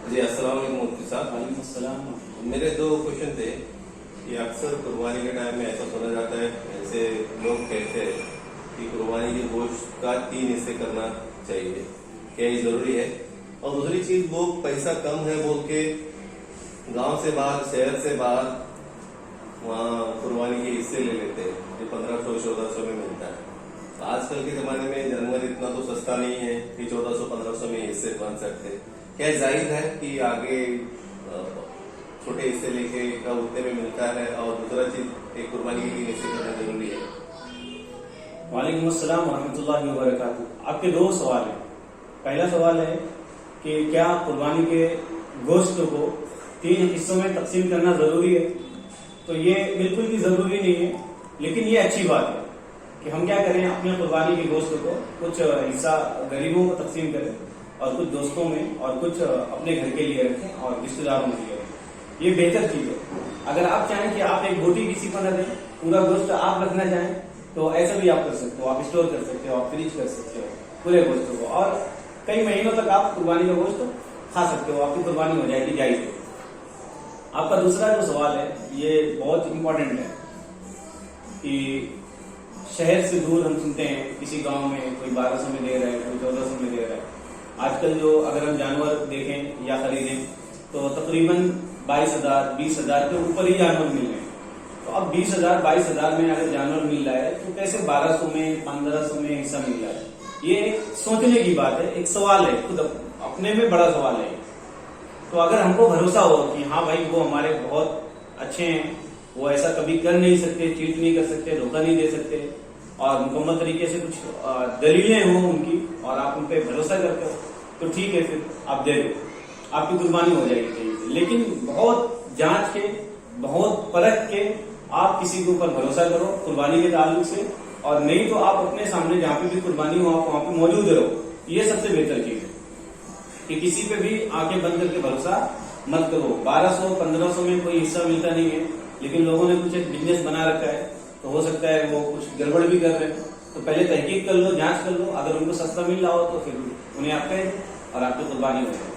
جی السلام علیکم مفتی صاحب. وعلیکم السلام. میرے دو کوشچن تھے کہ اکثر قربانی کے ٹائم میں ایسا سنا جاتا ہے، ایسے لوگ کہتے ہیں کہ قربانی کے گوشت کا 3 حصے کرنا چاہیے، کیا یہ ضروری ہے؟ اور دوسری چیز، لوگ پیسہ کم ہے بول کے گاؤں سے باہر، شہر سے باہر وہاں قربانی کے حصے لے لیتے ہیں جو 1500-1400 میں ملتا ہے. آج کل کے زمانے میں جانور اتنا تو سستا نہیں ہے کہ 1400-1500 میں حصے بن سکتے. کیا جائز ہے کہ آگے چھوٹے حصے لے کے اتنے میں ملتا ہے؟ اور دوسرا چیز، ایک قربانی کے 3 حصے کرنا ضروری ہے. وعلیکم السلام ورحمۃ اللہ وبرکاتہ. آپ کے 2 سوال ہیں. پہلا سوال ہے کہ کیا قربانی کے گوشت کو 3 حصوں میں تقسیم کرنا ضروری ہے؟ تو یہ بالکل بھی ضروری نہیں ہے، لیکن یہ اچھی بات ہے کہ ہم کیا کریں، اپنے قربانی کے گوشت کو کچھ حصہ غریبوں کو تقسیم کریں اور کچھ دوستوں میں اور کچھ اپنے گھر کے لیے رکھیں اور رشتے داروں میں لیے رکھیں. یہ بہتر چیز ہے. اگر آپ چاہیں کہ آپ ایک بوٹی کسی کو نہ دیں، پورا گوشت آپ رکھنا چاہیں تو ایسا بھی آپ کر سکتے ہو. آپ اسٹور کر سکتے ہو، آپ فریج کر سکتے ہو پورے گوشت کو، اور کئی مہینوں تک آپ قربانی کا گوشت کھا سکتے ہو. آپ کی قربانی ہو جائے گی جائز ہے. آپ کا دوسرا جو سوال ہے یہ بہت امپورٹنٹ ہے کہ شہر سے دور ہم سنتے ہیں کسی گاؤں میں کوئی 1200 میں دے رہا ہے، کوئی 1400 میں دے رہا ہے. آج کل جو اگر ہم جانور دیکھیں یا خریدیں تو تقریباً 22,000 20,000 کے اوپر ہی جانور مل رہے ہیں. تو اب 20,000 22,000 میں اگر جانور مل رہا ہے تو کیسے 1200 میں 1500 میں حصہ مل رہا ہے؟ یہ ایک سوچنے کی بات ہے، ایک سوال ہے، خود اپنے میں بڑا سوال ہے. تو اگر ہم کو بھروسہ ہو کہ ہاں بھائی وہ ہمارے بہت اچھے ہیں، وہ ایسا کبھی کر نہیں سکتے، چیٹ نہیں کر سکتے، دھوکہ نہیں دے سکتے، اور مکمل طریقے سے کچھ دلیلیں ہوں ان کی اور آپ ان پہ بھروسہ کرتے ہو، تو ٹھیک ہے، پھر آپ دے دو، آپ کی قربانی ہو جائے گی. لیکن بہت جانچ کے، بہت پرکھ کے آپ کسی کے اوپر بھروسہ کرو قربانی کے تعلق سے، اور نہیں تو آپ اپنے سامنے جہاں پہ بھی قربانی ہو آپ وہاں پہ موجود رہو. یہ سب سے بہتر چیز ہے کہ کسی پہ بھی آنکھیں بند کر کے بھروسہ مت کرو. 1200-1500 میں کوئی حصہ ملتا نہیں ہے، لیکن لوگوں نے کچھ ایک بزنس بنا رکھا ہے، تو ہو سکتا ہے وہ کچھ گڑبڑ بھی کر رہے ہیں. تو پہلے تحقیق کر لو، جانچ کر لو. اگر ان کو سستا مل رہا ہو تو پھر انہیں آپ کہیں اور آپ کی قربانی ہو جائے.